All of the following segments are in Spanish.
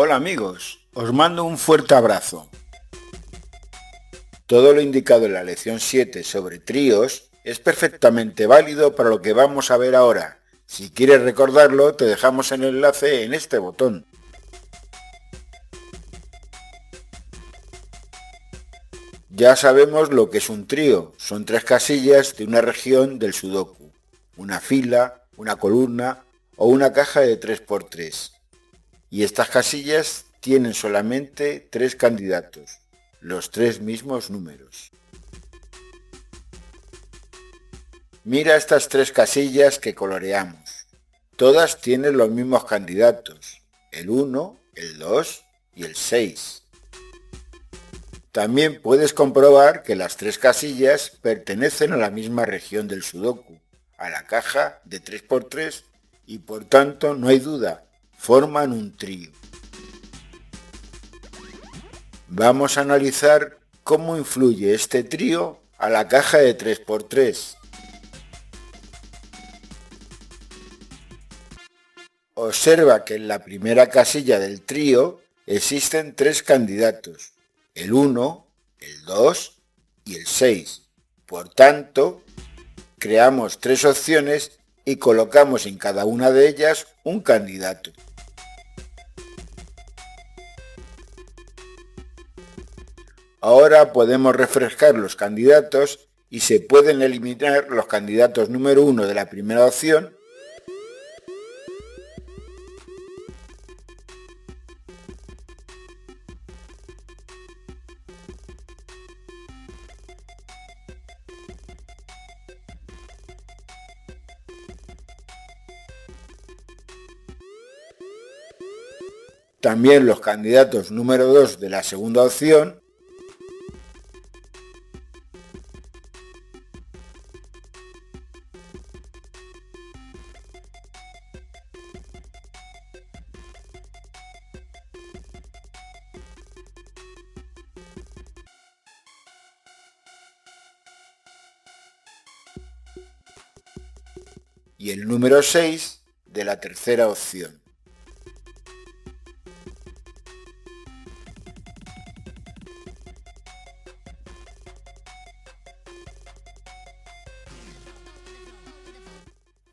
Hola amigos, os mando un fuerte abrazo. Todo lo indicado en la lección 7 sobre tríos es perfectamente válido para lo que vamos a ver ahora. Si quieres recordarlo, te dejamos el enlace en este botón. Ya sabemos lo que es un trío, son 3 casillas de una región del sudoku, una fila, una columna o una caja de 3×3. Y estas casillas tienen solamente 3 candidatos, los 3 mismos números. Mira estas 3 casillas que coloreamos. Todas tienen los mismos candidatos, el 1, el 2 y el 6. También puedes comprobar que las 3 casillas pertenecen a la misma región del sudoku, a la caja de 3×3 y por tanto no hay duda, forman un trío. Vamos a analizar cómo influye este trío a la caja de 3×3. Observa que en la primera casilla del trío existen 3 candidatos, el 1, el 2 y el 6. Por tanto, creamos 3 opciones y colocamos en cada una de ellas un candidato. Ahora podemos refrescar los candidatos y se pueden eliminar los candidatos número 1 de la primera opción también los candidatos número 2 de la segunda opción y el número 6 de la tercera opción.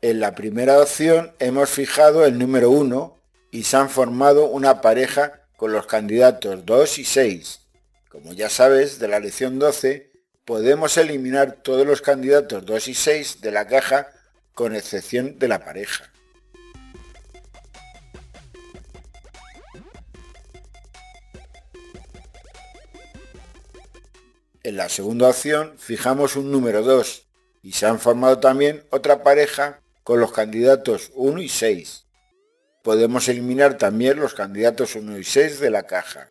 En la primera opción hemos fijado el número 1 y se han formado una pareja con los candidatos 2 y 6. Como ya sabes de la lección 12, podemos eliminar todos los candidatos 2 y 6 de la caja con excepción de la pareja. En la segunda opción fijamos un número 2 y se han formado también otra pareja con los candidatos 1 y 6. Podemos eliminar también los candidatos 1 y 6 de la caja.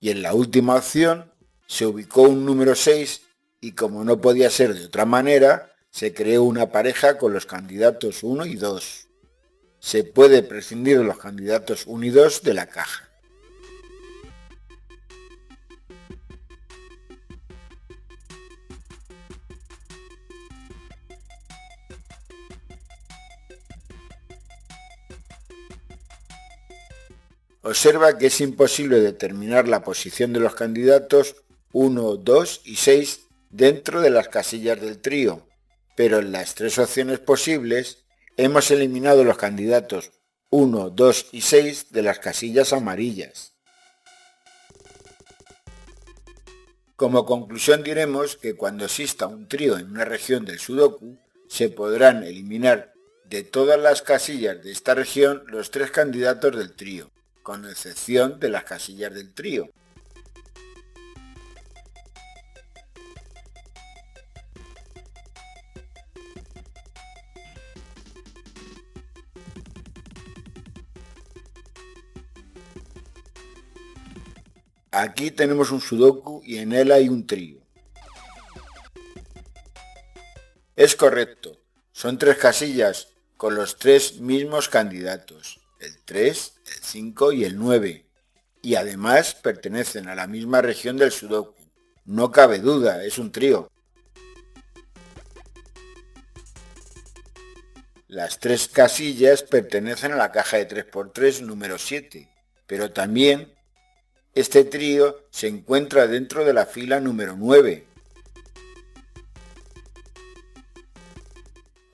Y en la última opción se ubicó un número 6 y como no podía ser de otra manera, se creó una pareja con los candidatos 1 y 2. Se puede prescindir de los candidatos 1 y 2 de la caja. Observa que es imposible determinar la posición de los candidatos 1, 2 y 6 dentro de las casillas del trío, pero en las 3 opciones posibles hemos eliminado los candidatos 1, 2 y 6 de las casillas amarillas. Como conclusión diremos que cuando exista un trío en una región del sudoku, se podrán eliminar de todas las casillas de esta región los 3 candidatos del trío, con excepción de las casillas del trío. Aquí tenemos un sudoku y en él hay un trío. Es correcto, son 3 casillas con los 3 mismos candidatos, el 3, el 5 y el 9. y además pertenecen a la misma región del Sudoku. No cabe duda, es un trío. Las 3 casillas pertenecen a la caja de 3×3 número 7, pero también este trío se encuentra dentro de la fila número 9.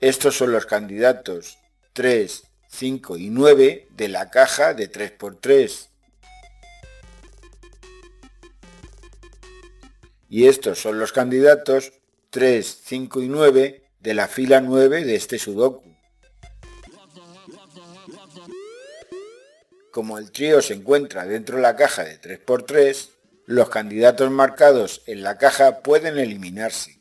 Estos son los candidatos 3, 5 y 9 de la caja de 3×3. Y estos son los candidatos 3, 5 y 9 de la fila 9 de este Sudoku. Como el trío se encuentra dentro de la caja de 3×3, los candidatos marcados en la caja pueden eliminarse.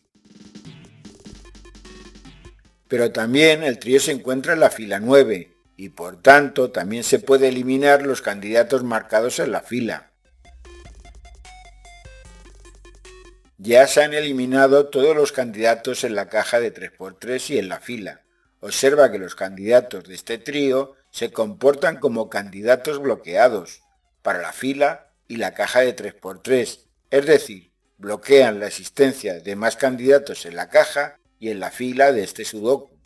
Pero también el trío se encuentra en la fila 9 y por tanto también se puede eliminar los candidatos marcados en la fila. Ya se han eliminado todos los candidatos en la caja de 3×3 y en la fila. Observa que los candidatos de este trío se comportan como candidatos bloqueados para la fila y la caja de 3×3, es decir, bloquean la existencia de más candidatos en la caja y en la fila de este Sudoku.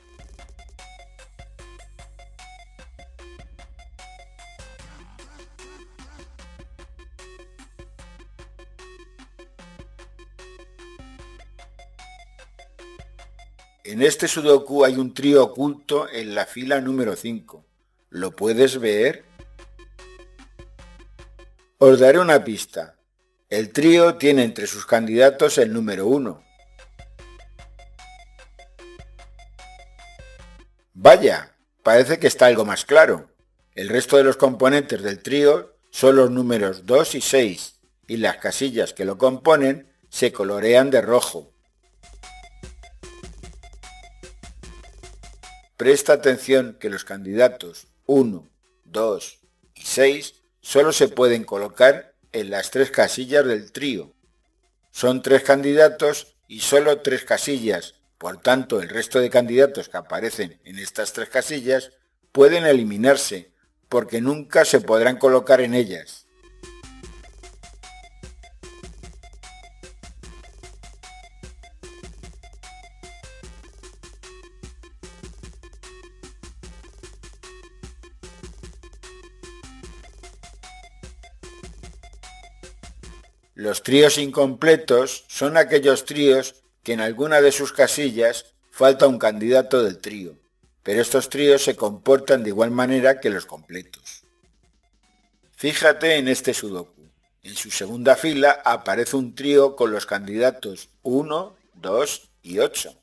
En este Sudoku hay un trío oculto en la fila número 5. ¿Lo puedes ver? Os daré una pista. El trío tiene entre sus candidatos el número 1. Vaya, parece que está algo más claro. El resto de los componentes del trío son los números 2 y 6, y las casillas que lo componen se colorean de rojo. Presta atención que los candidatos 1, 2 y 6 solo se pueden colocar en las 3 casillas del trío. Son 3 candidatos y solo 3 casillas, por tanto el resto de candidatos que aparecen en estas 3 casillas pueden eliminarse, porque nunca se podrán colocar en ellas. Los tríos incompletos son aquellos tríos que en alguna de sus casillas falta un candidato del trío, pero estos tríos se comportan de igual manera que los completos. Fíjate en este Sudoku. En su segunda fila aparece un trío con los candidatos 1, 2 y 8,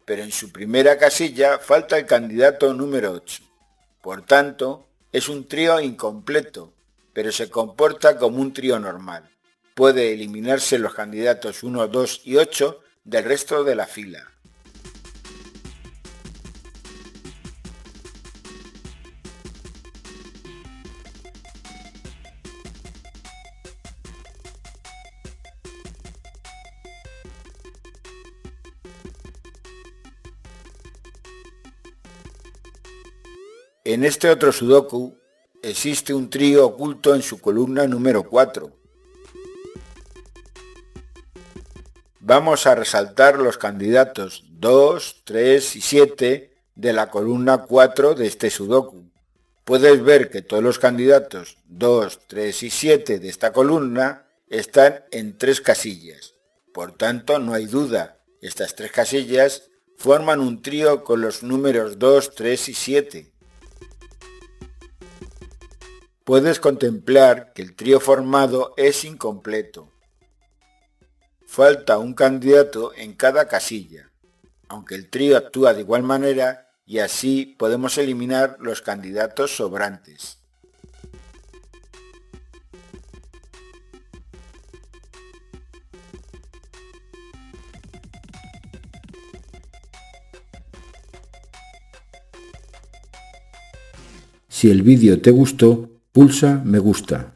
pero en su primera casilla falta el candidato número 8. Por tanto, es un trío incompleto, pero se comporta como un trío normal. Puede eliminarse los candidatos 1, 2 y 8 del resto de la fila. En este otro Sudoku existe un trío oculto en su columna número 4. Vamos a resaltar los candidatos 2, 3 y 7 de la columna 4 de este Sudoku. Puedes ver que todos los candidatos 2, 3 y 7 de esta columna están en 3 casillas. Por tanto, no hay duda, estas 3 casillas forman un trío con los números 2, 3 y 7. Puedes contemplar que el trío formado es incompleto. Falta un candidato en cada casilla, aunque el trío actúa de igual manera y así podemos eliminar los candidatos sobrantes. Si el vídeo te gustó, pulsa me gusta.